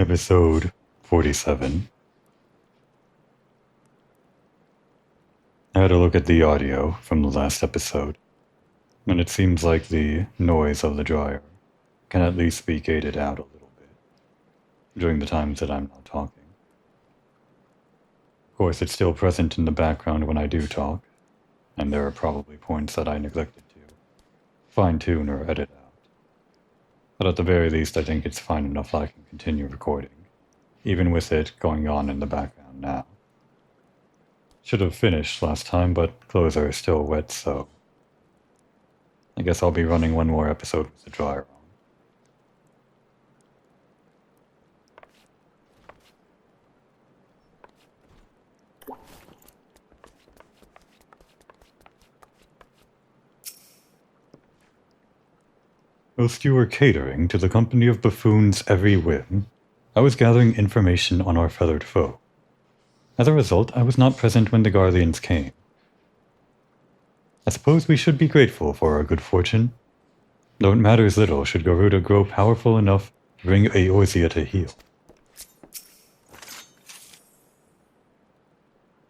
Episode 47. I had a look at the audio from the last episode, and it seems like the noise of the dryer can at least be gated out a little bit during the times that I'm not talking. Of course, it's still present in the background when I do talk, and there are probably points that I neglected to fine-tune or edit out. But at the very least, I think it's fine enough that I can continue recording, even with it going on in the background now. Should have finished last time, but clothes are still wet, so I guess I'll be running one more episode with the dryer on. Whilst you were catering to the company of buffoons' every whim, I was gathering information on our feathered foe. As a result, I was not present when the Guardians came. I suppose we should be grateful for our good fortune, though it matters little should Garuda grow powerful enough to bring Eorzea to heel.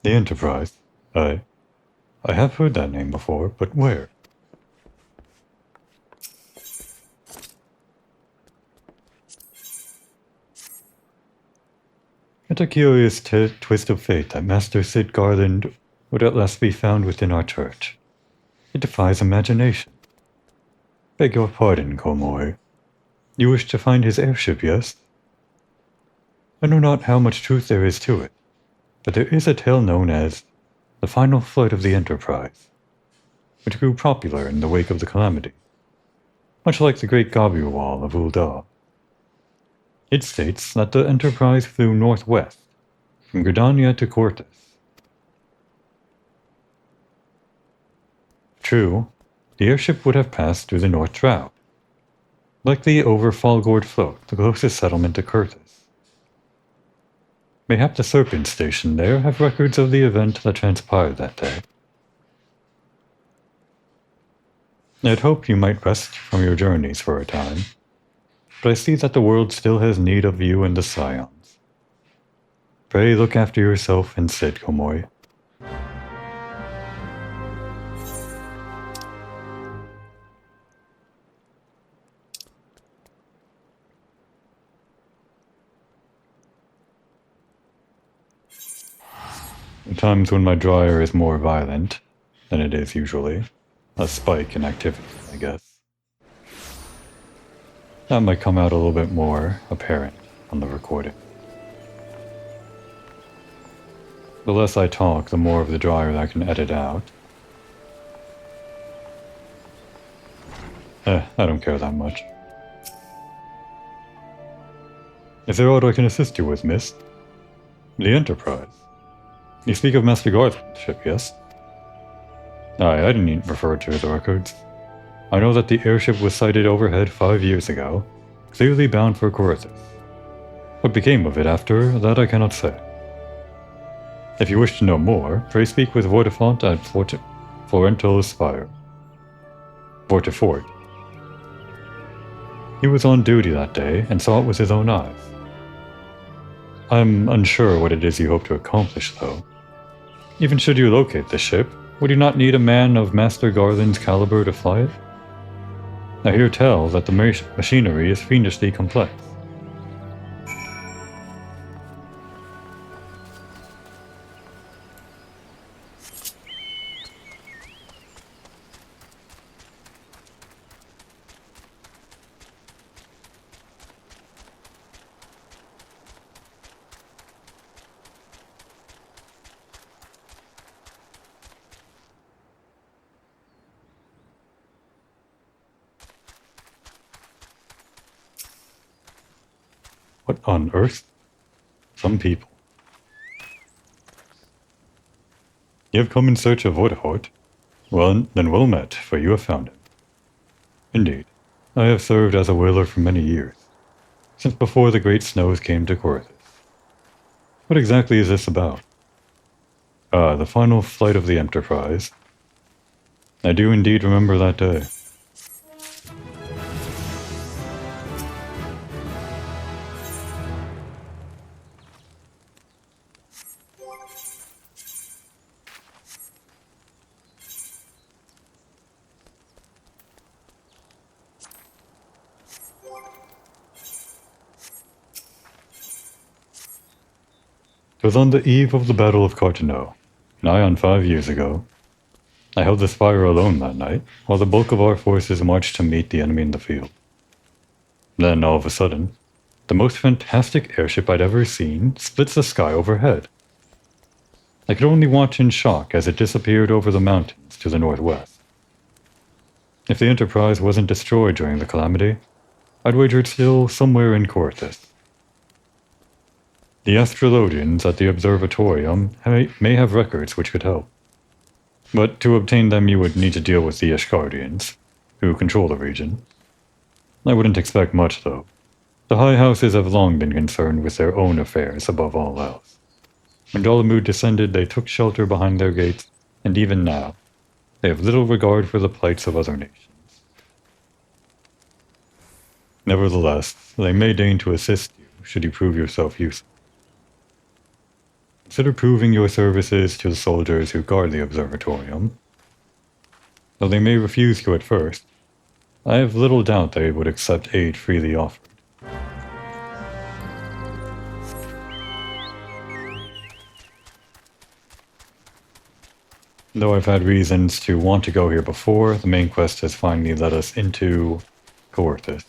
The Enterprise? I have heard that name before, but where? It's a curious twist of fate that Master Sid Garland would at last be found within our church. It defies imagination. Beg your pardon, Komoe. You wish to find his airship, yes? I know not how much truth there is to it, but there is a tale known as the final flight of the Enterprise, which grew popular in the wake of the calamity, much like the Great Gabu Wall of Ul'dah. It states that the Enterprise flew northwest, from Gridania to Cultist. True, the airship would have passed through the North Shroud, likely over Falgord Float, the closest settlement to Cultist. Mayhap the Serpent Station there have records of the event that transpired that day. I'd hoped you might rest from your journeys for a time, but I see that the world still has need of you and the Scions. Pray look after yourself and Sid, Komoe. At times when my dryer is more violent than it is usually, a spike in activity, I guess. That might come out a little bit more apparent on the recording. The less I talk, the more of the dryer that I can edit out. I don't care that much. Is there aught I can assist you with, miss? The Enterprise. You speak of Master Garland's ship, yes? I didn't refer to the records. I know that the airship was sighted overhead 5 years ago, clearly bound for Cultist. What became of it after, that I cannot say. If you wish to know more, pray speak with Vortifont at Florento's Spire. Vortifort. He was on duty that day and saw it with his own eyes. I'm unsure what it is you hope to accomplish, though. Even should you locate the ship, would you not need a man of Master Garland's caliber to fly it? I hear tell that the machinery is fiendishly complex. What on earth? Some people. You have come in search of Vortifort? Well, then well met, for you have found him. Indeed, I have served as a whaler for many years, since before the great snows came to Cultist. What exactly is this about? The final flight of the Enterprise. I do indeed remember that day. It was on the eve of the Battle of Carteneau, nigh on 5 years ago. I held the spire alone that night, while the bulk of our forces marched to meet the enemy in the field. Then, all of a sudden, the most fantastic airship I'd ever seen splits the sky overhead. I could only watch in shock as it disappeared over the mountains to the northwest. If the Enterprise wasn't destroyed during the calamity, I'd wager it's still somewhere in Cultist. The astrologians at the observatorium may have records which could help. But to obtain them you would need to deal with the Ishgardians, who control the region. I wouldn't expect much, though. The high houses have long been concerned with their own affairs above all else. When Dalamud descended, they took shelter behind their gates, and even now, they have little regard for the plights of other nations. Nevertheless, they may deign to assist you should you prove yourself useful. Consider proving your services to the soldiers who guard the observatorium. Though they may refuse you at first, I have little doubt they would accept aid freely offered. Though I've had reasons to want to go here before, the main quest has finally led us into Cultist.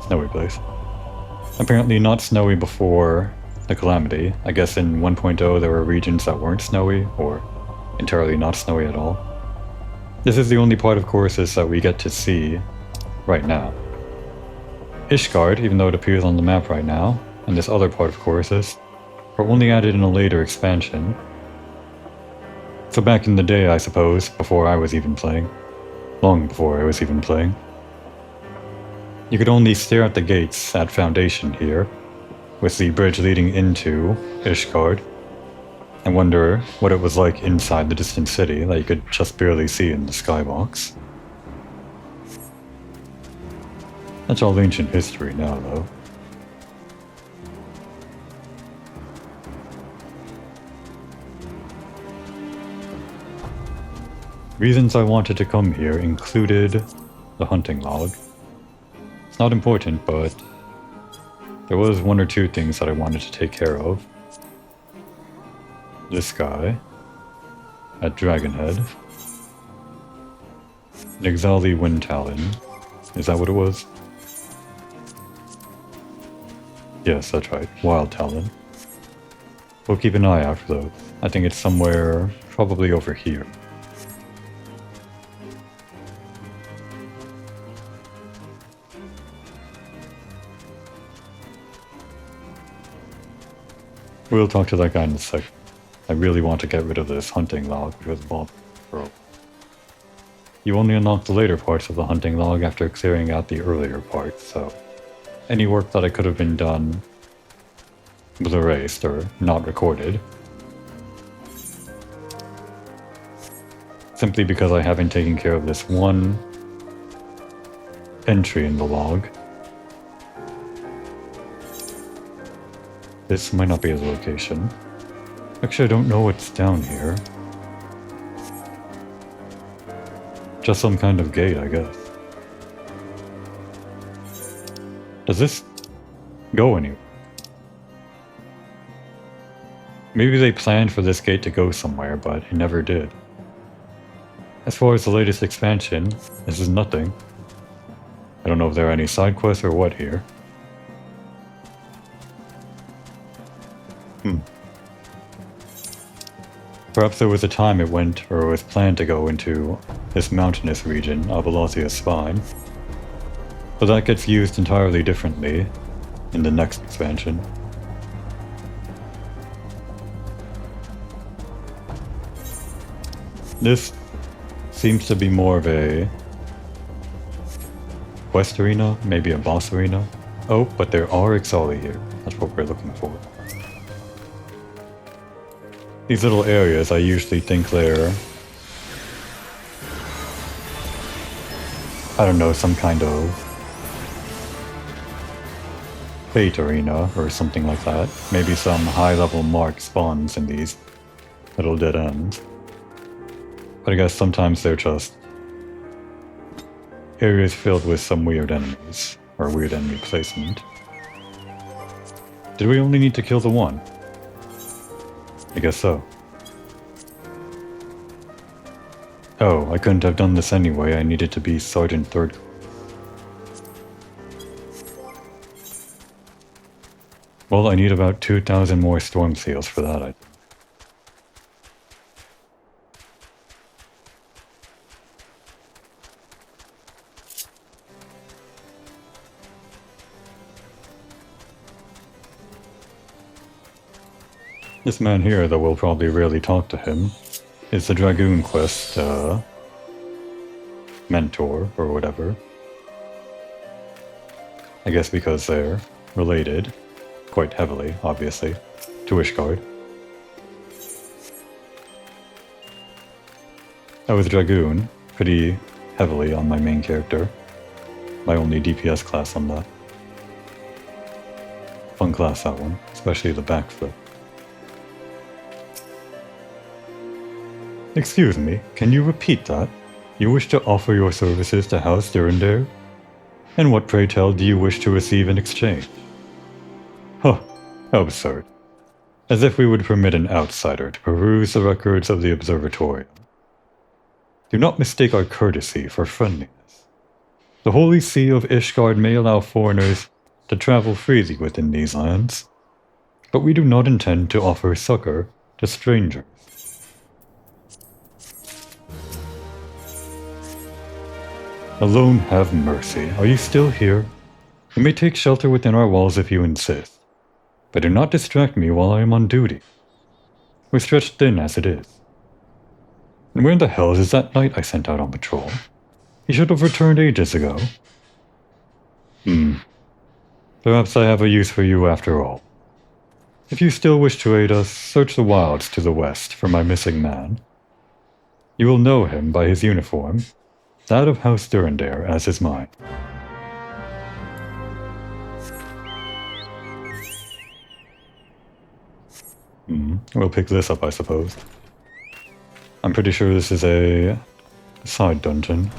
Snowy place. Apparently not snowy before the calamity. I guess in 1.0 there were regions that weren't snowy, or entirely not snowy at all. This is the only part of Cultist that we get to see right now. Ishgard, even though it appears on the map right now, and this other part of Cultist, were only added in a later expansion. So back in the day, I suppose, before I was even playing. Long before I was even playing. You could only stare at the gates at Foundation here, with the bridge leading into Ishgard, and wonder what it was like inside the distant city that you could just barely see in the skybox. That's all ancient history now, though. Reasons I wanted to come here included the hunting log. It's not important, but there was one or two things that I wanted to take care of. This guy at Dragonhead. Nixali Windtalon. Is that what it was? Yes, that's right. Wild Talon. We'll keep an eye out for those. I think it's somewhere probably over here. We'll talk to that guy in a sec. I really want to get rid of this hunting log, which was bought for. You only unlock the later parts of the hunting log after clearing out the earlier parts, so any work that I could have been done was erased or not recorded. Simply because I haven't taken care of this one entry in the log. This might not be the location. Actually, I don't know what's down here. Just some kind of gate, I guess. Does this go anywhere? Maybe they planned for this gate to go somewhere, but it never did. As far as the latest expansion, this is nothing. I don't know if there are any side quests or what here. Perhaps there was a time it went, or was planned to go into this mountainous region of Alothia's Spine. But that gets used entirely differently in the next expansion. This seems to be more of a quest arena, maybe a boss arena. Oh, but there are Ixali here. That's what we're looking for. These little areas, I usually think they're, I don't know, some kind of fate arena or something like that. Maybe some high-level mark spawns in these little dead ends. But I guess sometimes they're just areas filled with some weird enemies. or weird enemy placement. Did we only need to kill the one? I guess so. Oh, I couldn't have done this anyway, I needed to be Sergeant Third. Well, I need about 2,000 more storm seals for that, I think. This man here, though we'll probably rarely talk to him, is the Dragoon Quest, mentor, or whatever. I guess because they're related, quite heavily, obviously, to Ishgard. I was Dragoon, pretty heavily on my main character. My only DPS class on that. Fun class, that one, especially the backflip. Excuse me, can you repeat that? You wish to offer your services to House Durandare? And what, pray tell, do you wish to receive in exchange? Huh, how absurd. As if we would permit an outsider to peruse the records of the observatorium. Do not mistake our courtesy for friendliness. The Holy See of Ishgard may allow foreigners to travel freely within these lands, but we do not intend to offer succor to strangers. Alone have mercy. Are you still here? You may take shelter within our walls if you insist, but do not distract me while I am on duty. We're stretched thin as it is. And where in the hell is that knight I sent out on patrol? He should have returned ages ago. Perhaps I have a use for you after all. If you still wish to aid us, search the wilds to the west for my missing man. You will know him by his uniform, that of House Durandare as is mine. We'll pick this up, I suppose. I'm pretty sure this is a side dungeon,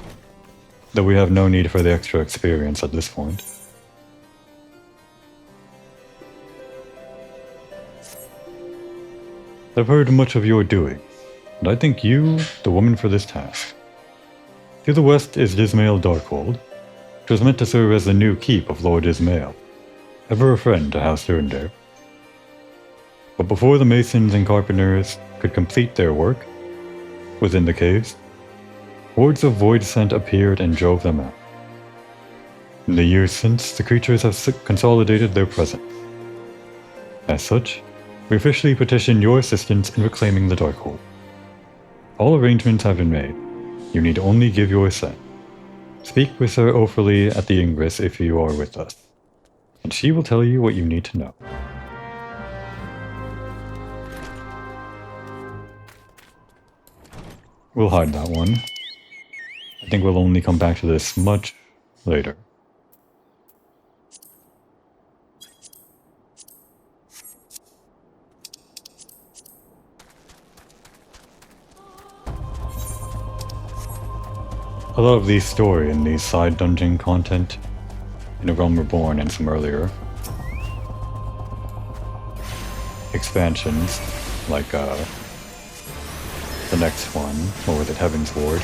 though we have no need for the extra experience at this point. I've heard much of your doings, and I think you the woman for this task. To the west is Dismail Darkhold, which was meant to serve as the new keep of Lord Dismail, ever a friend to House Durandare. But before the masons and carpenters could complete their work within the caves, hordes of void scent appeared and drove them out. In the years since, the creatures have consolidated their presence. As such, we officially petition your assistance in reclaiming the Darkhold. All arrangements have been made. You need only give your assent. Speak with Sir Opherly at the Ingress if you are with us, and she will tell you what you need to know. We'll hide that one. I think we'll only come back to this much later. A lot of the story in these side dungeon content in A Realm Reborn and some earlier expansions, like the next one, or was it Heaven's Ward?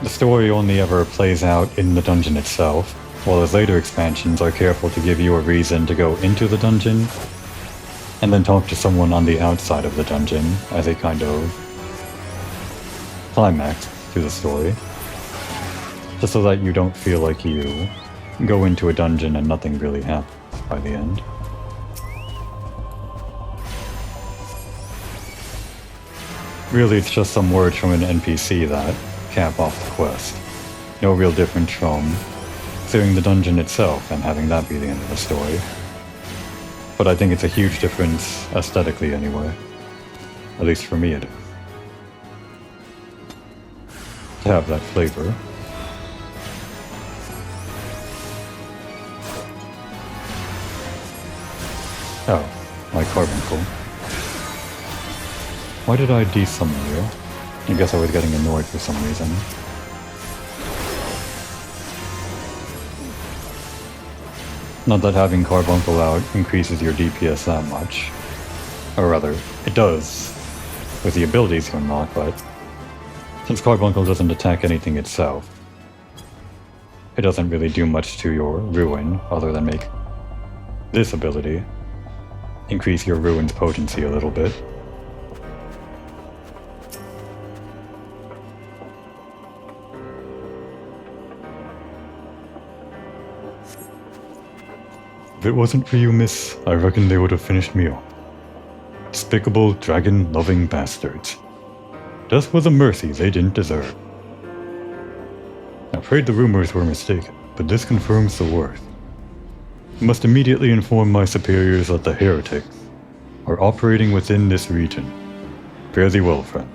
The story only ever plays out in the dungeon itself, while his later expansions are careful to give you a reason to go into the dungeon, and then talk to someone on the outside of the dungeon as a kind of climax to the story, just so that you don't feel like you go into a dungeon and nothing really happens by the end. Really, it's just some words from an NPC that cap off the quest. No real difference from clearing the dungeon itself and having that be the end of the story. But I think it's a huge difference aesthetically anyway. At least for me it is. To have that flavor. Oh, my carbuncle. Why did I desummon you? I guess I was getting annoyed for some reason. Not that having Carbuncle out increases your DPS that much. Or rather, it does, with the abilities you unlock, but since Carbuncle doesn't attack anything itself, it doesn't really do much to your Ruin, other than make this ability increase your Ruin's potency a little bit. If it wasn't for you, miss, I reckon they would have finished me off. Despicable, dragon-loving bastards. Death was a mercy they didn't deserve. I'm afraid the rumors were mistaken, but this confirms the worst. I must immediately inform my superiors that the heretics are operating within this region. Fare thee well, friend.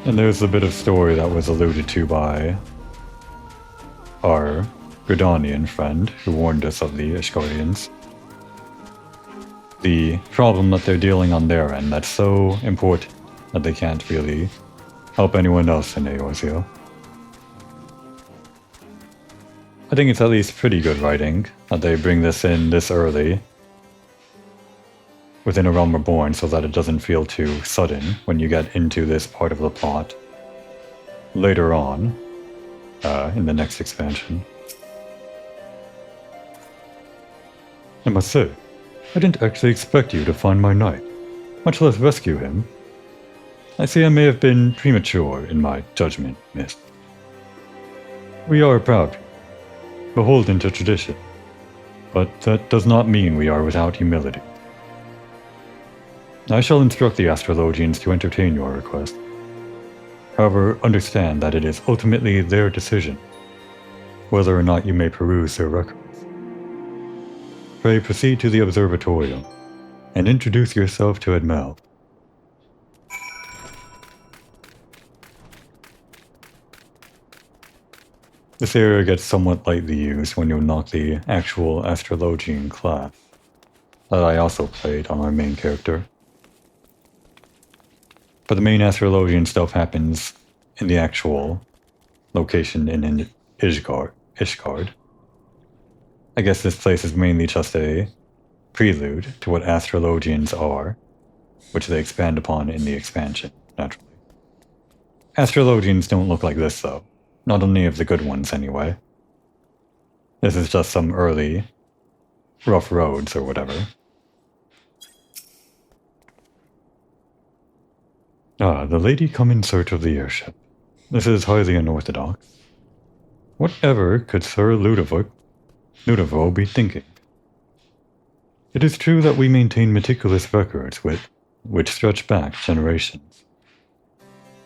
And there's a bit of story that was alluded to by our Gridanian friend who warned us of the Ishgarians. The problem that they're dealing on their end that's so important that they can't really help anyone else in Eorzea. I think it's at least pretty good writing that they bring this in this early within A Realm Reborn so that it doesn't feel too sudden when you get into this part of the plot later on in the next expansion. I must say, I didn't actually expect you to find my knight, much less rescue him. I see I may have been premature in my judgment, miss. We are proud, beholden to tradition, but that does not mean we are without humility. I shall instruct the astrologians to entertain your request. However, understand that it is ultimately their decision whether or not you may peruse their records. Pray proceed to the observatorium and introduce yourself to Edmel. This area gets somewhat lightly used when you unlock the actual astrologian class that I also played on our main character. But the main astrologian stuff happens in the actual location in Ishgard. I guess this place is mainly just a prelude to what astrologians are, which they expand upon in the expansion, naturally. Astrologians don't look like this, though. Not any of the good ones, anyway. This is just some early rough roads or whatever. Ah, the lady come in search of the airship. This is highly unorthodox. Whatever could Sir Ludovo be thinking? It is true that we maintain meticulous records which stretch back generations.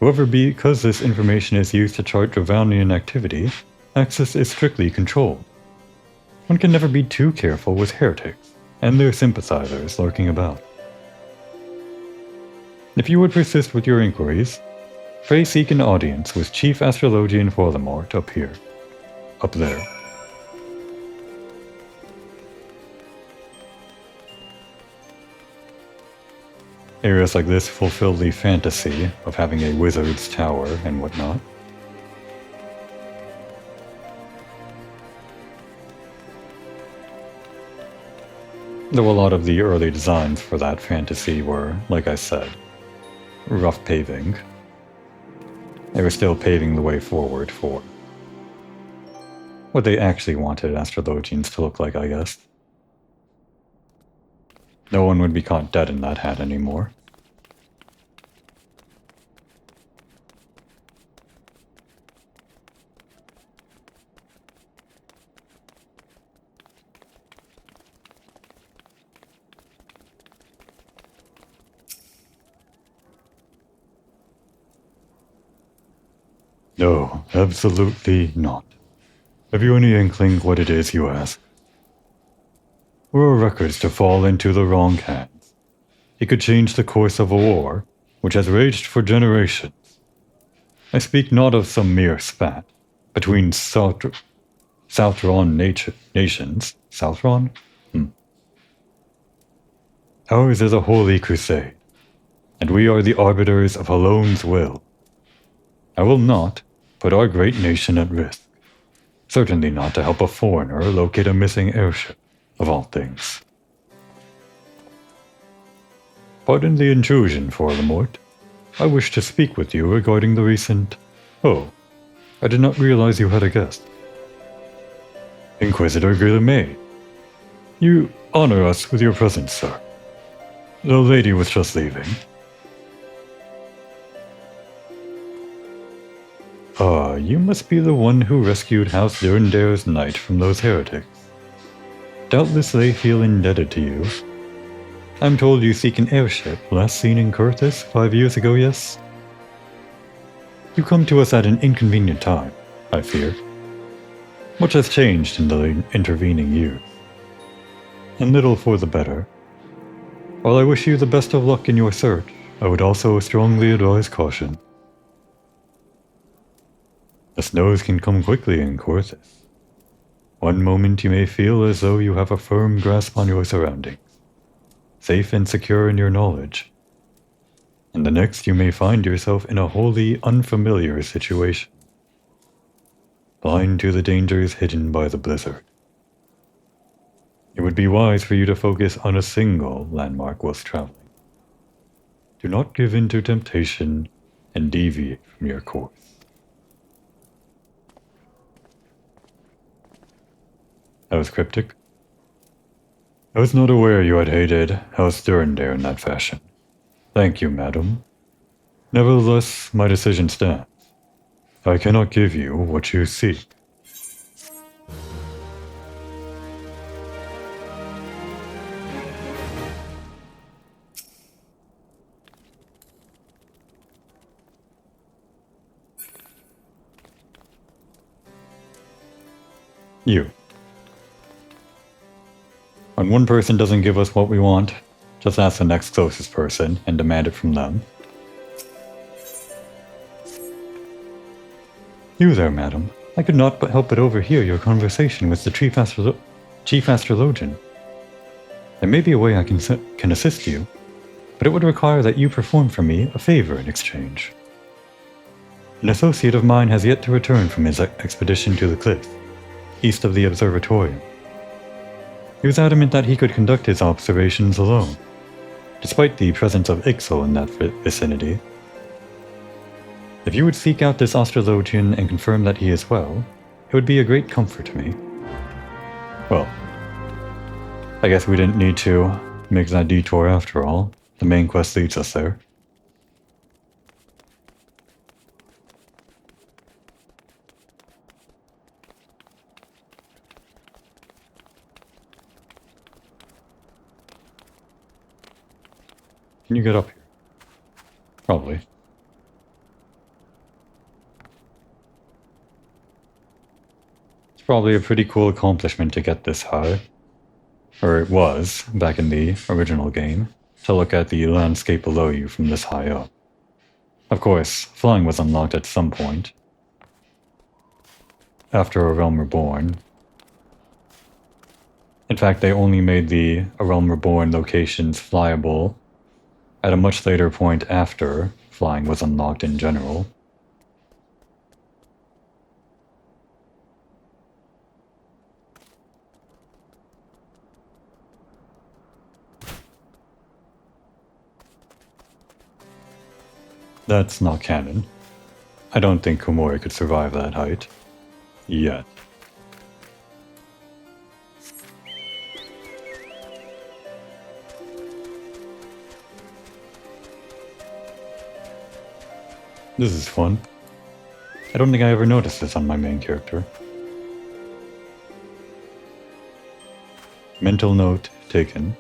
However, because this information is used to chart Dravanian activity, access is strictly controlled. One can never be too careful with heretics and their sympathizers lurking about. If you would persist with your inquiries, pray seek an audience with Chief Astrologian Voldemort up here. Up there. Areas like this fulfill the fantasy of having a wizard's tower and whatnot. Though a lot of the early designs for that fantasy were, like I said, rough paving. They were still paving the way forward for what they actually wanted astrologians to look like, I guess. No one would be caught dead in that hat anymore. No, absolutely not. Have you any inkling what it is you ask? Were our records to fall into the wrong hands, it could change the course of a war which has raged for generations. I speak not of some mere spat between Southron nations. Southron? Ours is a holy crusade, and we are the arbiters of Halone's will. I will not, put our great nation at risk. Certainly not to help a foreigner locate a missing airship, of all things. Pardon the intrusion, Forlamort. I wish to speak with you regarding the recent... Oh, I did not realize you had a guest. Inquisitor Guillemay. You honor us with your presence, sir. The lady was just leaving. You must be the one who rescued House Durendare's knight from those heretics. Doubtless they feel indebted to you. I'm told you seek an airship, last seen in Cultist 5 years ago, yes? You come to us at an inconvenient time, I fear. Much has changed in the intervening years, and little for the better. While I wish you the best of luck in your search, I would also strongly advise caution. The snows can come quickly in Cultist. One moment you may feel as though you have a firm grasp on your surroundings, safe and secure in your knowledge, and the next you may find yourself in a wholly unfamiliar situation, blind to the dangers hidden by the blizzard. It would be wise for you to focus on a single landmark whilst traveling. Do not give in to temptation and deviate from your course. That was cryptic. I was not aware you had hated House Durendare in that fashion. Thank you, madam. Nevertheless, my decision stands. I cannot give you what you seek. You. When one person doesn't give us what we want, just ask the next closest person and demand it from them. You there, madam. I could not but help but overhear your conversation with the Chief Astrologian. There may be a way I can assist you, but it would require that you perform for me a favor in exchange. An associate of mine has yet to return from his expedition to the cliffs, east of the observatorium. He was adamant that he could conduct his observations alone, despite the presence of Ixo in that vicinity. If you would seek out this astrologian and confirm that he is well, it would be a great comfort to me. Well, I guess we didn't need to make that detour after all. The main quest leads us there. Can you get up here? Probably. It's probably a pretty cool accomplishment to get this high. Or it was, back in the original game, to look at the landscape below you from this high up. Of course, flying was unlocked at some point. After A Realm Reborn. In fact, they only made the A Realm Reborn locations flyable at a much later point after flying was unlocked in general. That's not canon. I don't think Komori could survive that height. Yet. This is fun. I don't think I ever noticed this on my main character. Mental note taken.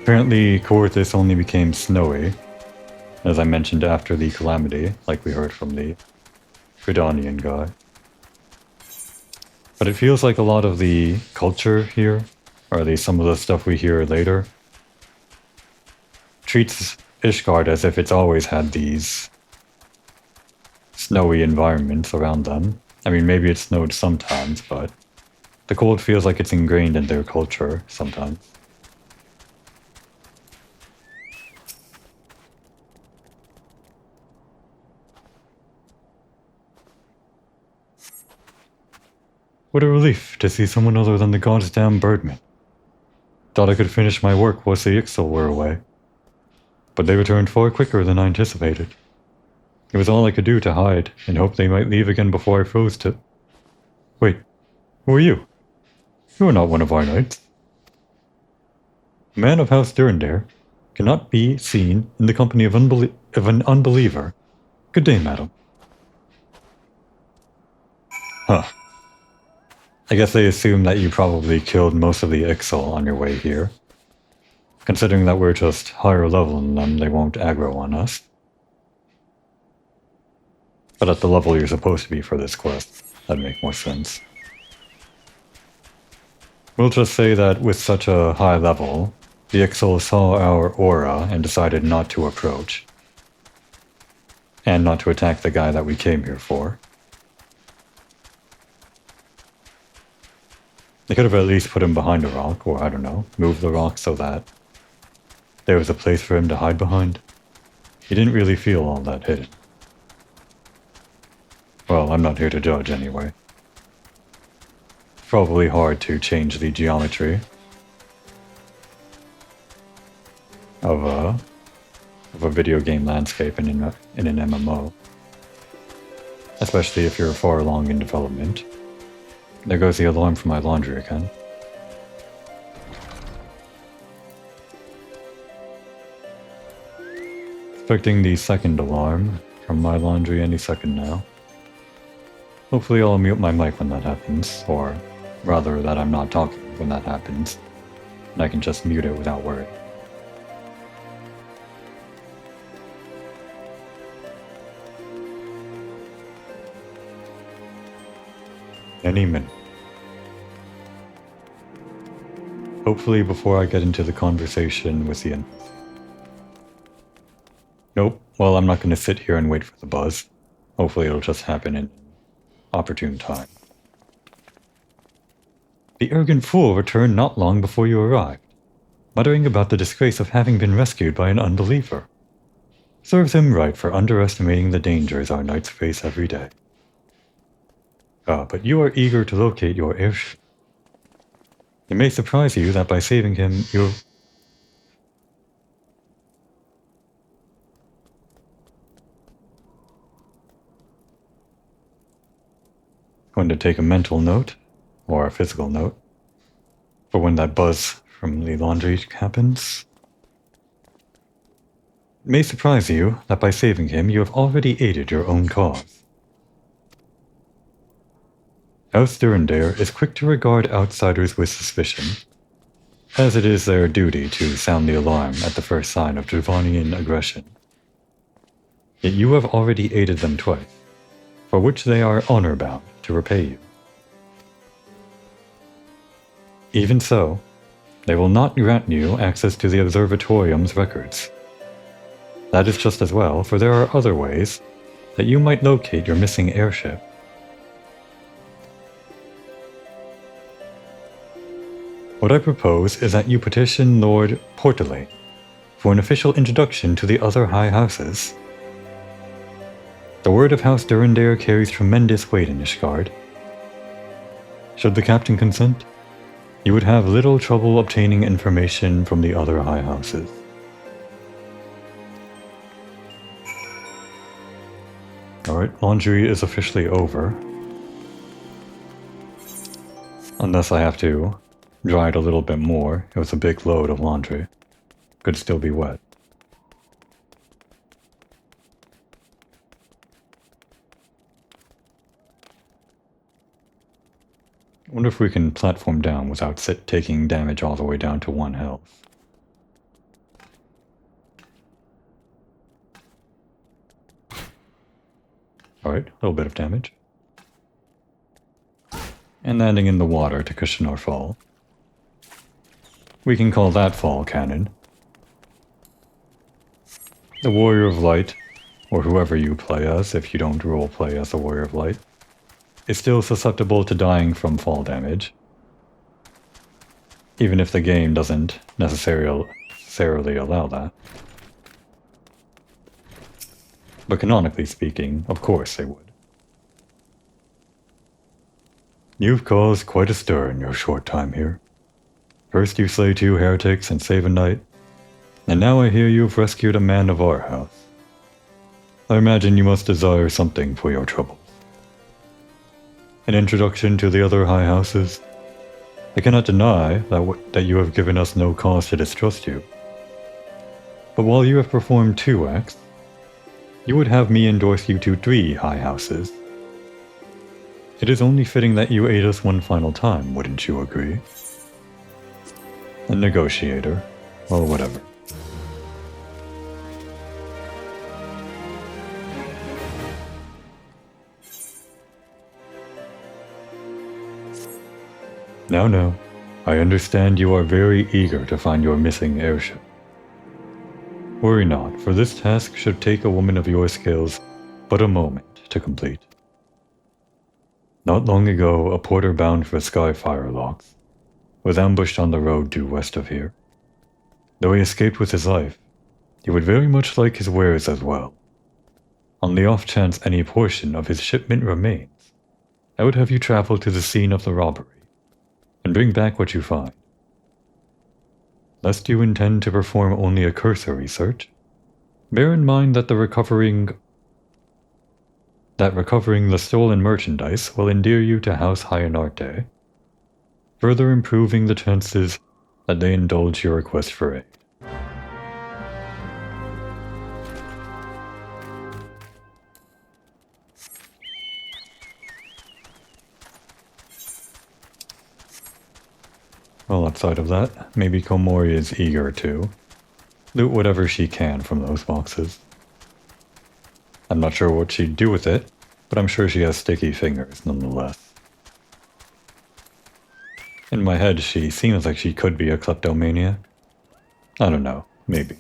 Apparently, Cultist only became snowy, as I mentioned after the calamity, like we heard from the Fridonian guy. But it feels like a lot of the culture here, or at least some of the stuff we hear later, treats Ishgard as if it's always had these snowy environments around them. I mean, maybe it snowed sometimes, but the cold feels like it's ingrained in their culture sometimes. What a relief to see someone other than the goddamn birdmen. Thought I could finish my work once the Ixal were away. But they returned far quicker than I anticipated. It was all I could do to hide, and hope they might leave again before I froze to... Wait, who are you? You are not one of our knights. A man of House Durandare cannot be seen in the company of an unbeliever. Good day, madam. Huh. I guess they assume that you probably killed most of the Ixal on your way here. Considering that we're just higher level than them, they won't aggro on us. But at the level you're supposed to be for this quest, that'd make more sense. We'll just say that with such a high level, the Ixal saw our aura and decided not to approach. And not to attack the guy that we came here for. They could have at least put him behind a rock, or I don't know, moved the rock so that there was a place for him to hide behind. He didn't really feel all that hidden. Well, I'm not here to judge anyway. It's probably hard to change the geometry of a video game landscape in an MMO. Especially if you're far along in development. There goes the alarm for my laundry again. Expecting the second alarm from my laundry any second now. Hopefully I'll mute my mic when that happens, or rather that I'm not talking when that happens, and I can just mute it without worry. Any minute. Hopefully before I get into the conversation with the Nope, well I'm not going to sit here and wait for the buzz. Hopefully it'll just happen in opportune time. The arrogant fool returned not long before you arrived, muttering about the disgrace of having been rescued by an unbeliever. Serves him right for underestimating the dangers our knights face every day. But you are eager to locate your airship. It may surprise you that by saving him, you're... Going to take a mental note, or a physical note, for when that buzz from the laundry happens. It may surprise you that by saving him, you have already aided your own cause. House Durandare is quick to regard outsiders with suspicion, as it is their duty to sound the alarm at the first sign of Dravanian aggression. Yet you have already aided them twice, for which they are honor-bound to repay you. Even so, they will not grant you access to the Observatorium's records. That is just as well, for there are other ways that you might locate your missing airship. What I propose is that you petition Lord Portelay for an official introduction to the other high houses. The word of House Durandare carries tremendous weight in Ishgard. Should the captain consent, you would have little trouble obtaining information from the other high houses. Alright, laundry is officially over. Unless I have to dry it a little bit more. It was a big load of laundry. Could still be wet. I wonder if we can platform down without taking damage all the way down to 1 health. Alright, a little bit of damage. And landing in the water to cushion our fall. We can call that fall cannon. The Warrior of Light, or whoever you play as if you don't roleplay as a Warrior of Light, is still susceptible to dying from fall damage. Even if the game doesn't necessarily allow that. But canonically speaking, of course they would. You've caused quite a stir in your short time here. First you slay 2 heretics and save a knight, and now I hear you've rescued a man of our house. I imagine you must desire something for your troubles. An introduction to the other high houses? I cannot deny that you have given us no cause to distrust you. But while you have performed 2 acts, you would have me endorse you to 3 high houses. It is only fitting that you aid us one final time, wouldn't you agree? A negotiator, or whatever. Now, I understand you are very eager to find your missing airship. Worry not, for this task should take a woman of your skills but a moment to complete. Not long ago, a porter bound for Skyfire Locks was ambushed on the road due west of here. Though he escaped with his life, he would very much like his wares as well. On the off chance any portion of his shipment remains, I would have you travel to the scene of the robbery and bring back what you find. Lest you intend to perform only a cursory search, bear in mind that recovering the stolen merchandise will endear you to House Hyanarte, further improving the chances that they indulge your request for aid. Well, outside of that, maybe Komori is eager to loot whatever she can from those boxes. I'm not sure what she'd do with it, but I'm sure she has sticky fingers nonetheless. In my head, she seems like she could be a kleptomaniac. I don't know, maybe.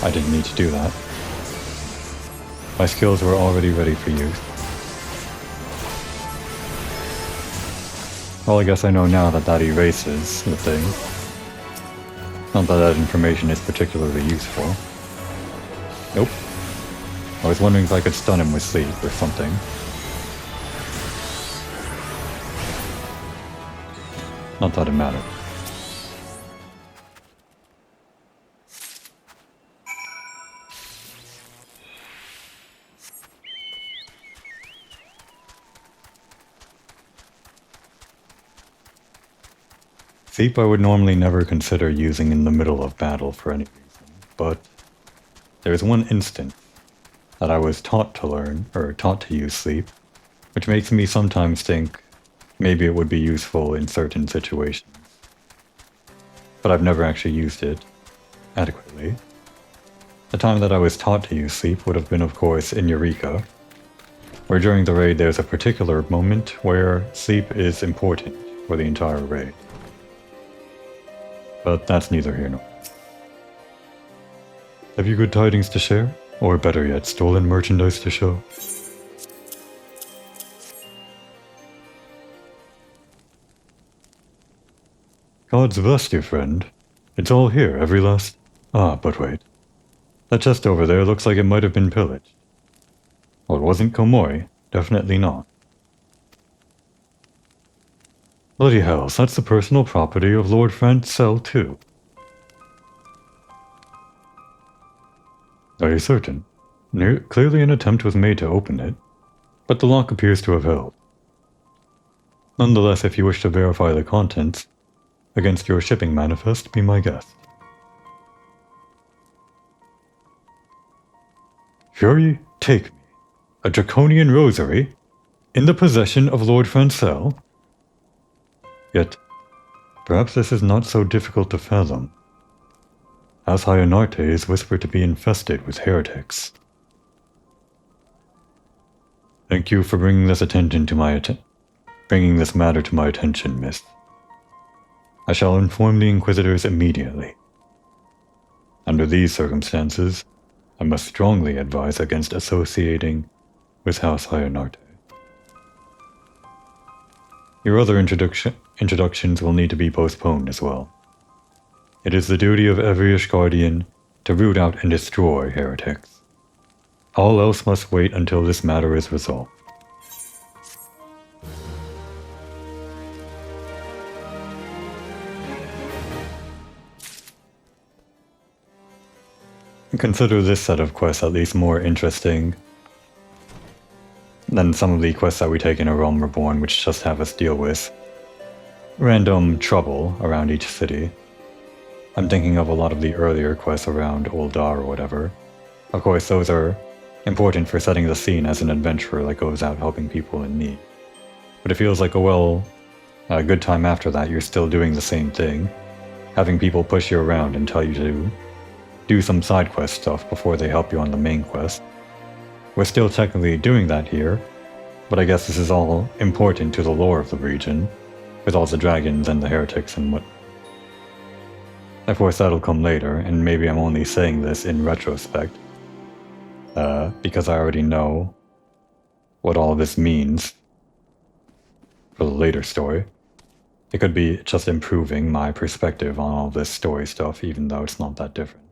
I didn't need to do that. My skills were already ready for use. Well, I guess I know now that erases the thing. Not that information is particularly useful. Nope. I was wondering if I could stun him with sleep or something. Not that it mattered. Sleep I would normally never consider using in the middle of battle for any reason, but there's one instant that I was taught to use sleep, which makes me sometimes think maybe it would be useful in certain situations. But I've never actually used it adequately. The time that I was taught to use sleep would have been, of course, in Eureka, where during the raid there's a particular moment where sleep is important for the entire raid. But that's neither here nor there. Have you good tidings to share? Or better yet, stolen merchandise to show? God's blessed you, friend. It's all here, every last... but wait. That chest over there looks like it might have been pillaged. Well, it wasn't Komori. Definitely not. Bloody hells, that's the personal property of Lord Francel, too. Are you certain? Clearly an attempt was made to open it, but the lock appears to have held. Nonetheless, if you wish to verify the contents against your shipping manifest, be my guest. Fury, take me. A draconian rosary? In the possession of Lord Francel? Yet, perhaps this is not so difficult to fathom. House Hyanarte is whispered to be infested with heretics. Thank you for bringing this matter to my attention, miss. I shall inform the Inquisitors immediately. Under these circumstances, I must strongly advise against associating with House Hyanarte. Your other introductions will need to be postponed as well. It is the duty of every Ishgardian to root out and destroy heretics. All else must wait until this matter is resolved. Consider this set of quests at least more interesting than some of the quests that we take in A Realm Reborn, which just have us deal with random trouble around each city. I'm thinking of a lot of the earlier quests around Uldar or whatever. Of course, those are important for setting the scene as an adventurer that goes out helping people in need. But it feels like a good time after that you're still doing the same thing, having people push you around and tell you to do some side quest stuff before they help you on the main quest. We're still technically doing that here, but I guess this is all important to the lore of the region, with all the dragons and the heretics and what. Of course, that'll come later, and maybe I'm only saying this in retrospect, because I already know what all this means for the later story. It could be just improving my perspective on all this story stuff, even though it's not that different.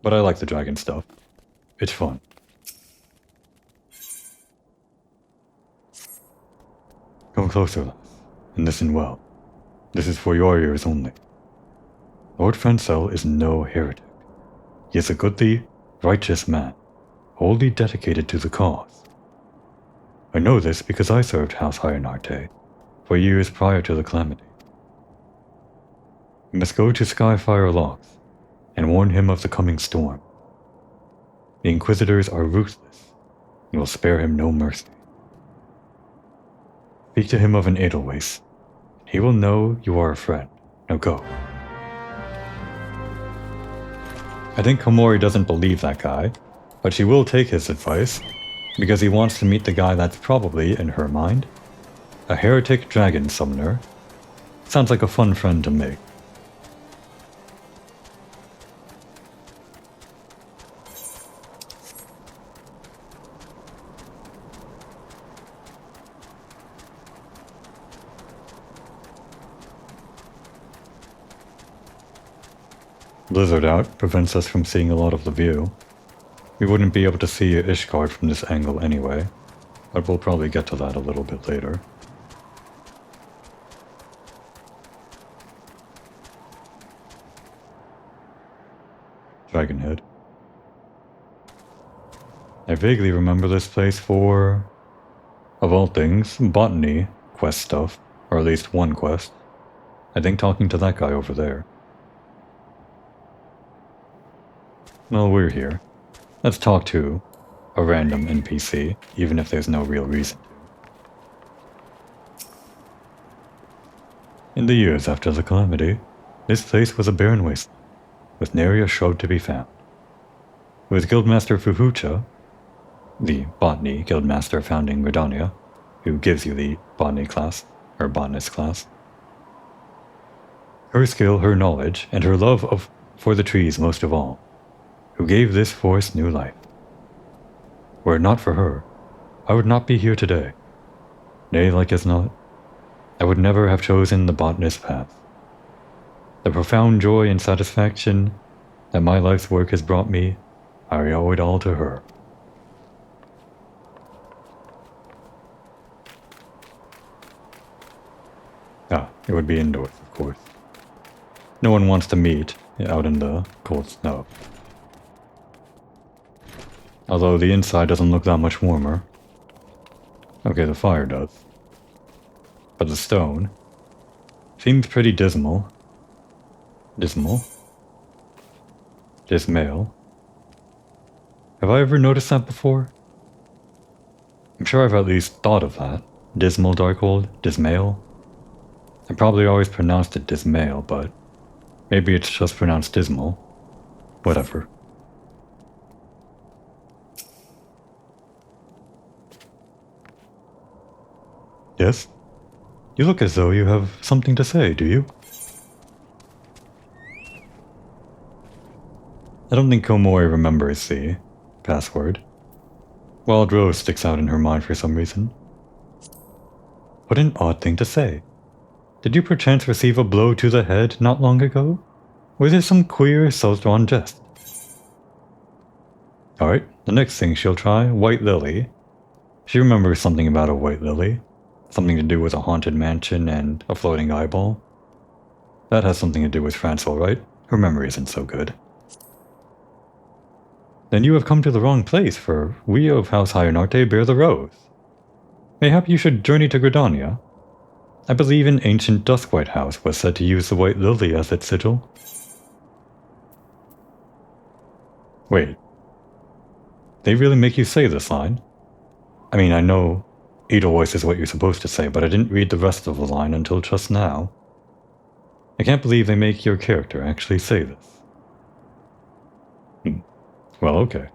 But I like the dragon stuff. It's fun. Come closer, lass, and listen well. This is for your ears only. Lord Francel is no heretic. He is a goodly, righteous man, wholly dedicated to the cause. I know this because I served House Hyanarte for years prior to the calamity. We must go to Skyfire Locks and warn him of the coming storm. The Inquisitors are ruthless and will spare him no mercy. Speak to him of an Edelweiss. He will know you are a friend. Now go. I think Komori doesn't believe that guy, but she will take his advice, because he wants to meet the guy that's probably, in her mind, a heretic dragon summoner. Sounds like a fun friend to make. Blizzard out prevents us from seeing a lot of the view. We wouldn't be able to see Ishgard from this angle anyway, but we'll probably get to that a little bit later. Dragonhead. I vaguely remember this place for, of all things, botany quest stuff, or at least one quest. I think talking to that guy over there. Well, we're here. Let's talk to a random NPC, even if there's no real reason to. In the years after the calamity, this place was a barren wasteland, with nary a shrub to be found. It was Guildmaster Fuhucha, the botany guildmaster founding Redania, who gives you the botany class, or botanist class. Her skill, her knowledge, and her love for the trees most of all, who gave this forest new life. Were it not for her, I would not be here today. Nay, like as not, I would never have chosen the botanist path. The profound joy and satisfaction that my life's work has brought me, I owe it all to her. It would be indoors, of course. No one wants to meet out in the cold snow. Although the inside doesn't look that much warmer. Okay, the fire does. But the stone seems pretty dismal. Dismal? Dismal? Have I ever noticed that before? I'm sure I've at least thought of that. Dismal Darkhold? Dismal? I probably always pronounced it Dismal, but maybe it's just pronounced dismal. Whatever. Yes? You look as though you have something to say, do you? I don't think Komori remembers the password. Wild Rose sticks out in her mind for some reason. What an odd thing to say. Did you perchance receive a blow to the head not long ago? Was it some queer, southdrawn jest? Alright, the next thing she'll try, White Lily. She remembers something about a white lily. Something to do with a haunted mansion and a floating eyeball. That has something to do with Francel, right? Her memory isn't so good. Then you have come to the wrong place, for we of House Hyonarte bear the rose. Mayhap you should journey to Gridania. I believe an ancient Duskwhite house was said to use the white lily as its sigil. Wait. They really make you say this line? I mean, I know Edelweiss is what you're supposed to say, but I didn't read the rest of the line until just now. I can't believe they make your character actually say this. Well, okay.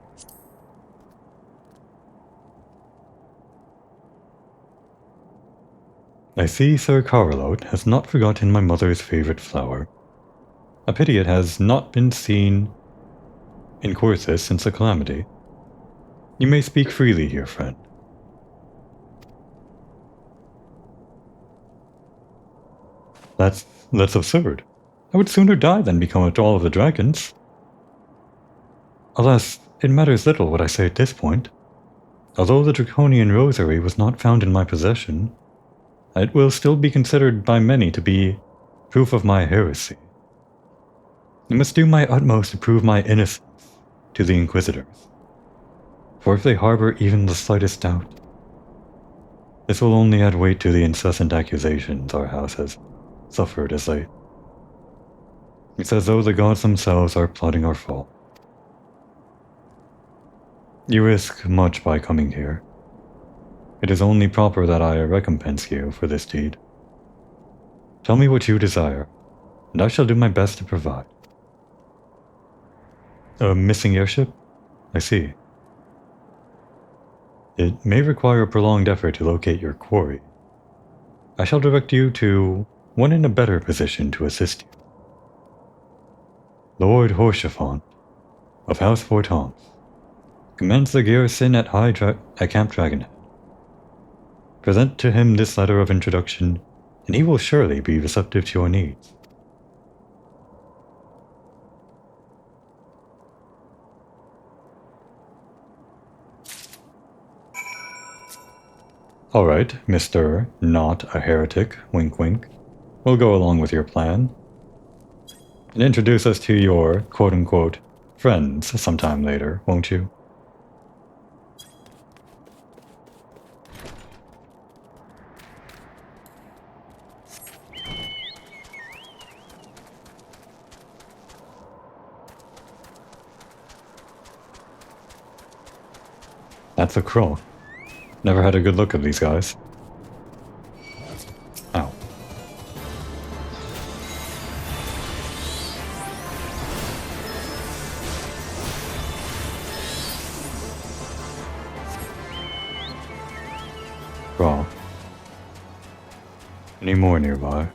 I see Sir Carlote has not forgotten my mother's favorite flower. A pity it has not been seen in Corthis since the calamity. You may speak freely here, friend. That's absurd. I would sooner die than become a thrall of the dragons. Alas, it matters little what I say at this point. Although the draconian rosary was not found in my possession, it will still be considered by many to be proof of my heresy. I must do my utmost to prove my innocence to the Inquisitors. For if they harbor even the slightest doubt, this will only add weight to the incessant accusations our house has suffered as late. It's as though the gods themselves are plotting our fall. You risk much by coming here. It is only proper that I recompense you for this deed. Tell me what you desire, and I shall do my best to provide. A missing airship? I see. It may require a prolonged effort to locate your quarry. I shall direct you to one in a better position to assist you. Lord Horschiffant, of House Fortons, commands the garrison at Camp Dragonhead. Present to him this letter of introduction, and he will surely be receptive to your needs. Alright, Mr. Not a Heretic, wink wink. We'll go along with your plan. And introduce us to your quote-unquote friends sometime later, won't you? That's a crow. Never had a good look at these guys. Ow. Raw. Any more nearby?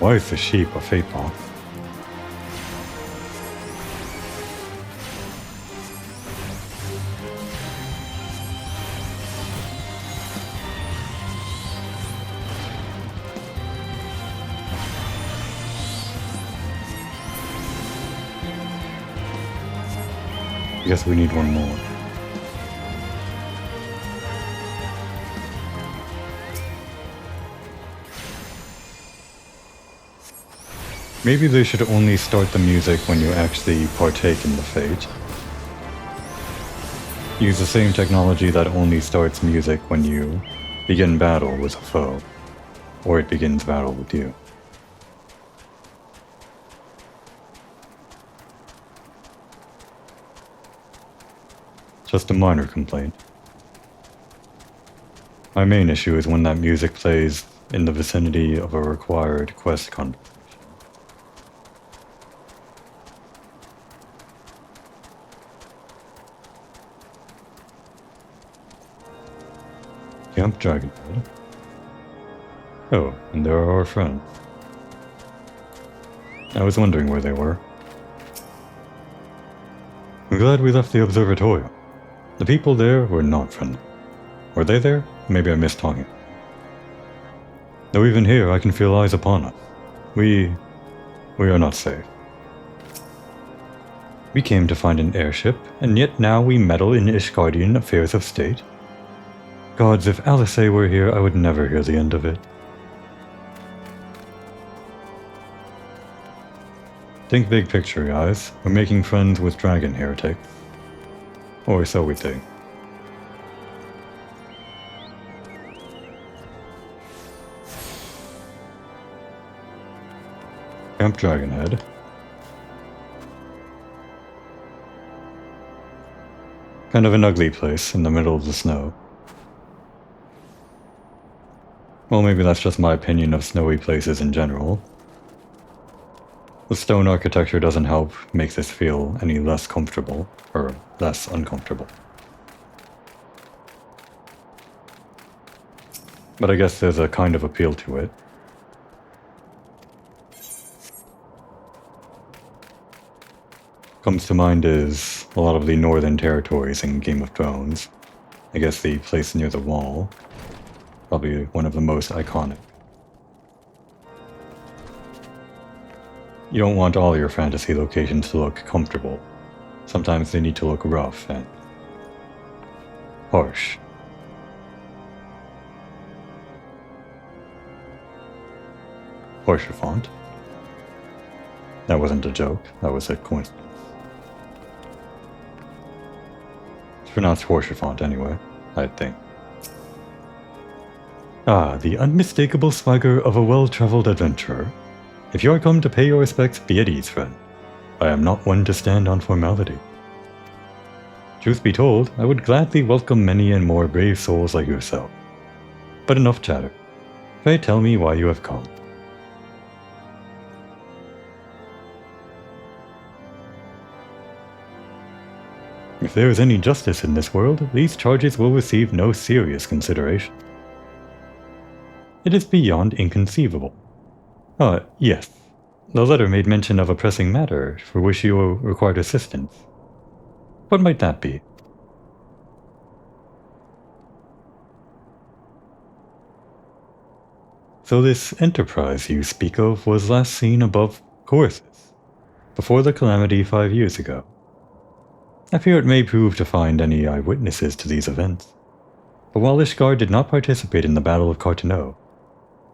Why is the sheep a fate bomb? I guess we need one more. Maybe they should only start the music when you actually partake in the fate. Use the same technology that only starts music when you begin battle with a foe, or it begins battle with you. Just a minor complaint. My main issue is when that music plays in the vicinity of a required quest conversation. Camp Dragonhead. Oh, and there are our friends. I was wondering where they were. I'm glad we left the observatorium. The people there were not friendly. Were they there? Maybe I missed talking. Though even here I can feel eyes upon us. We are not safe. We came to find an airship, and yet now we meddle in Ishgardian affairs of state. Gods, if Alice were here, I would never hear the end of it. Think big picture, guys. We're making friends with dragon heretics. Or so we think. Camp Dragonhead. Kind of an ugly place in the middle of the snow. Well, maybe that's just my opinion of snowy places in general. The stone architecture doesn't help make this feel any less comfortable, or less uncomfortable. But I guess there's a kind of appeal to it. Comes to mind is a lot of the northern territories in Game of Thrones. I guess the place near the wall. Probably one of the most iconic. You don't want all your fantasy locations to look comfortable. Sometimes they need to look rough and harsh. Horsefont. That wasn't a joke, that was a coincidence. It's pronounced Horsefont anyway, I think. Ah, the unmistakable swagger of a well-traveled adventurer. If you are come to pay your respects, be at ease, friend. I am not one to stand on formality. Truth be told, I would gladly welcome many and more brave souls like yourself. But enough chatter. Pray tell me why you have come. If there is any justice in this world, these charges will receive no serious consideration. It is beyond inconceivable. Yes. The letter made mention of a pressing matter for which you required assistance. What might that be? So this enterprise you speak of was last seen above Courses, before the calamity 5 years ago. I fear it may prove to find any eyewitnesses to these events. But while Ishgard did not participate in the Battle of Carteneau,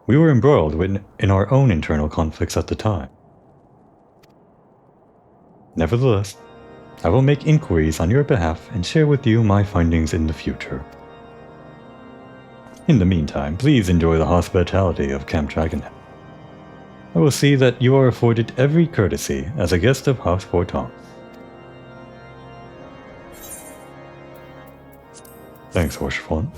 we were embroiled in our own internal conflicts at the time. Nevertheless, I will make inquiries on your behalf and share with you my findings in the future. In the meantime, please enjoy the hospitality of Camp Dragonhead. I will see that you are afforded every courtesy as a guest of House Forton. Thanks, Horsefont.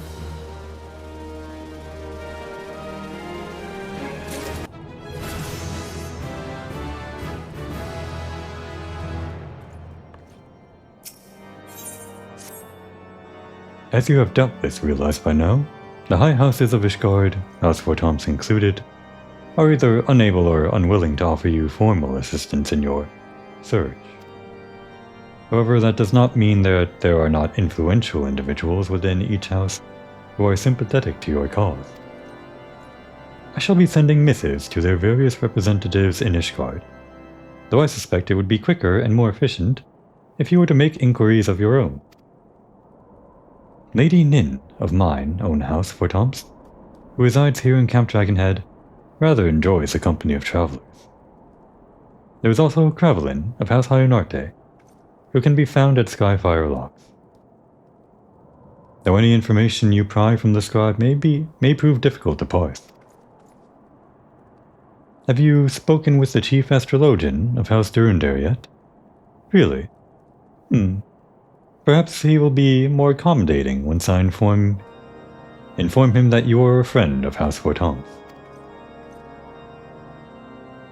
As you have doubtless realized by now, the high houses of Ishgard, House Fortomps included, are either unable or unwilling to offer you formal assistance in your search. However, that does not mean that there are not influential individuals within each house who are sympathetic to your cause. I shall be sending missives to their various representatives in Ishgard, though I suspect it would be quicker and more efficient if you were to make inquiries of your own. Lady Nin of mine own House Fortomps, who resides here in Camp Dragonhead, rather enjoys the company of travelers. There is also Cravelin of House Hyonarte, who can be found at Skyfire Locks. Though any information you pry from the scribe may prove difficult to parse. Have you spoken with the chief astrologian of House Durundare yet? Really? Perhaps he will be more accommodating once I inform Inform him that you are a friend of House Fortons.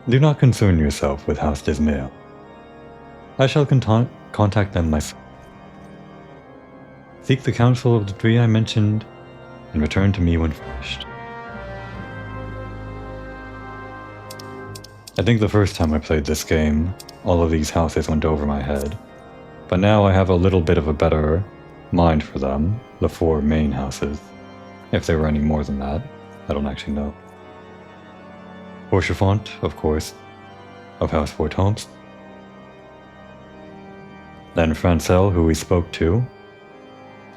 Do not concern yourself with House Dismail. I shall contact them myself. Seek the counsel of the three I mentioned, and return to me when finished. I think the first time I played this game, all of these houses went over my head, but now I have a little bit of a better mind for them, the 4 main houses. If there were any more than that, I don't actually know. Horchefant, of course, of House Fortons. Then Francel, who we spoke to,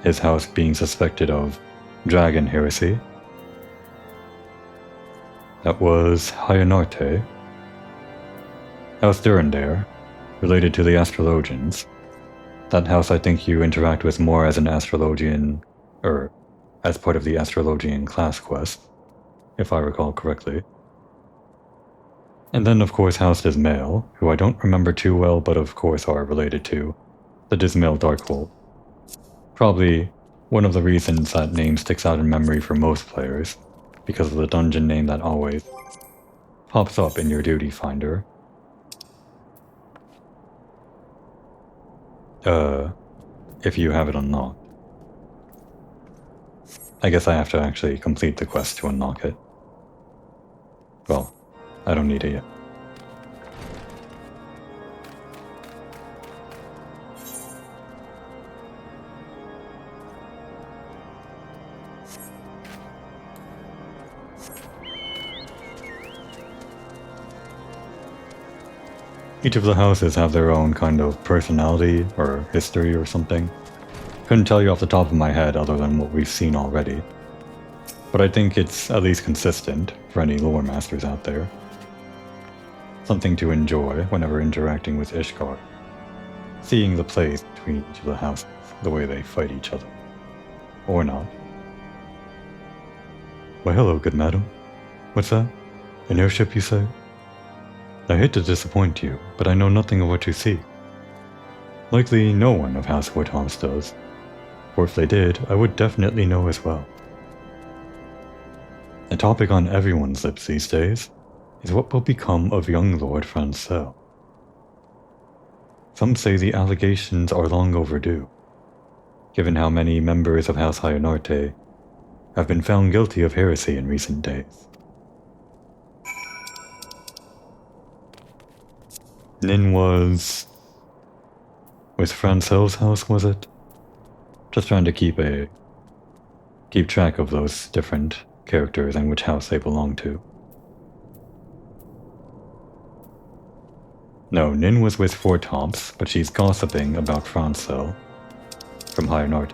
his house being suspected of dragon heresy. That was Hyonarte. House Durandare, related to the astrologians. That house I think you interact with more as an astrologian, or as part of the astrologian class quest, if I recall correctly. And then of course House Dismail, who I don't remember too well but of course are related to the Dismail Darkhold. Probably one of the reasons that name sticks out in memory for most players, because of the dungeon name that always pops up in your duty finder. If you have it unlocked. I guess I have to actually complete the quest to unlock it. Well, I don't need it yet. Each of the houses have their own kind of personality or history or something. Couldn't tell you off the top of my head other than what we've seen already. But I think it's at least consistent for any lore masters out there. Something to enjoy whenever interacting with Ishgard. Seeing the plays between each of the houses, the way they fight each other. Or not. Why hello, good madam. What's that? An airship, you say? I hate to disappoint you, but I know nothing of what you seek. Likely no one of House Fortons does, or if they did, I would definitely know as well. A topic on everyone's lips these days is what will become of young Lord Francel. Some say the allegations are long overdue, given how many members of House Hyonarte have been found guilty of heresy in recent days. Nin was Francel's house, was it? Just trying to keep track of those different characters and which house they belong to. No, Nin was with Fortomps, but she's gossiping about Francel from Hyonarte.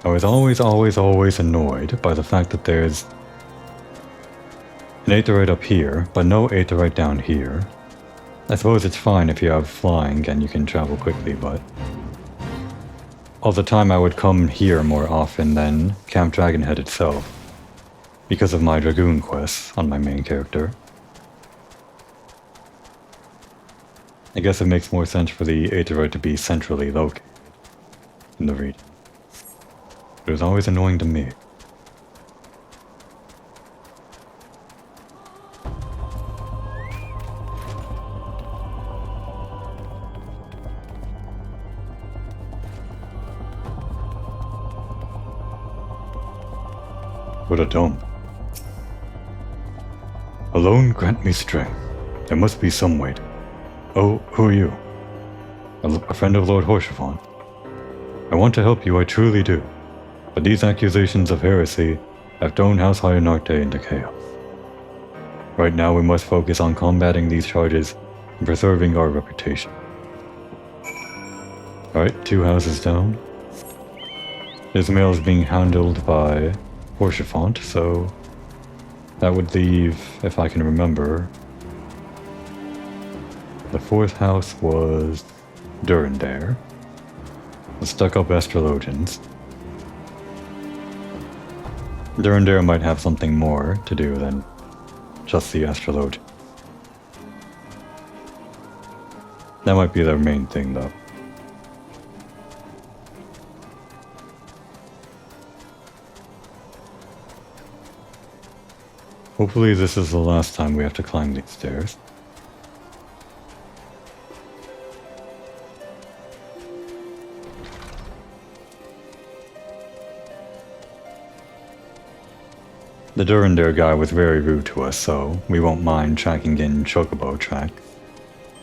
I was always annoyed by the fact that there's an aetheryte up here, but no aetheryte down here. I suppose it's fine if you have flying and you can travel quickly, but all the time I would come here more often than Camp Dragonhead itself, because of my Dragoon quests on my main character. I guess it makes more sense for the aetheryte to be centrally located in the region. It was always annoying to me. What a dump. Alone grant me strength. There must be some way to... Oh, who are you? A friend of Lord Horchefant. I want to help you, I truly do. But these accusations of heresy have thrown House Hyonarte into chaos. Right now we must focus on combating these charges and preserving our reputation. Alright, 2 houses down. Dismail is being handled by Horchefant, so that would leave, if I can remember, the 4th house was Durandare, the stuck-up astrologians. Durandare might have something more to do than just the astrologian. That might be their main thing, though. Hopefully this is the last time we have to climb these stairs. The Durandare guy was very rude to us, so we won't mind tracking in chocobo tracks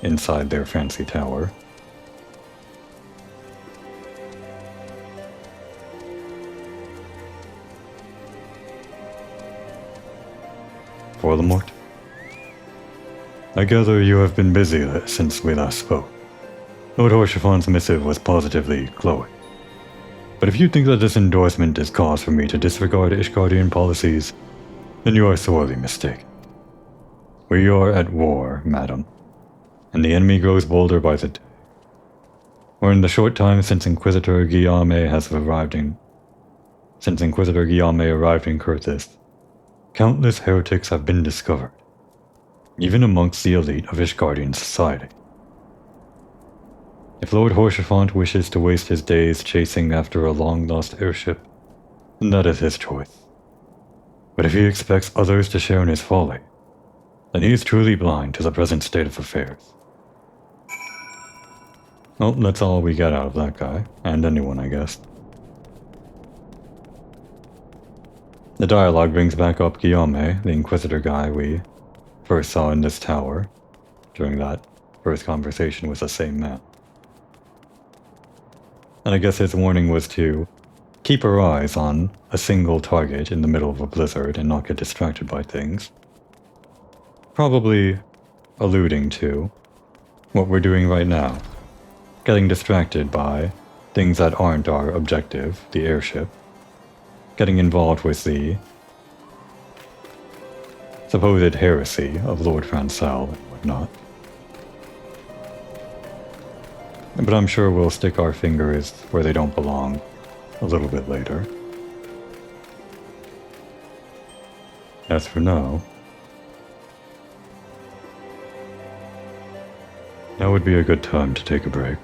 inside their fancy tower. Voldemort? I gather you have been busy since we last spoke. Lord Horshafon's missive was positively glowing. But if you think that this endorsement is cause for me to disregard Ishgardian policies, then you are sorely mistaken. We are at war, madam, and the enemy grows bolder by the day. For in the short time since Inquisitor Guillaume arrived in Cultist, countless heretics have been discovered, even amongst the elite of Ishgardian society. If Lord Horshafont wishes to waste his days chasing after a long-lost airship, then that is his choice. But if he expects others to share in his folly, then he is truly blind to the present state of affairs. Well, that's all we get out of that guy, and anyone, I guess. The dialogue brings back up Guillaume, the Inquisitor guy we first saw in this tower, during that first conversation with the same man. And I guess his warning was to keep our eyes on a single target in the middle of a blizzard and not get distracted by things. Probably alluding to what we're doing right now. Getting distracted by things that aren't our objective, the airship. Getting involved with the supposed heresy of Lord Francel and whatnot. But I'm sure we'll stick our fingers where they don't belong a little bit later. As for now, now would be a good time to take a break.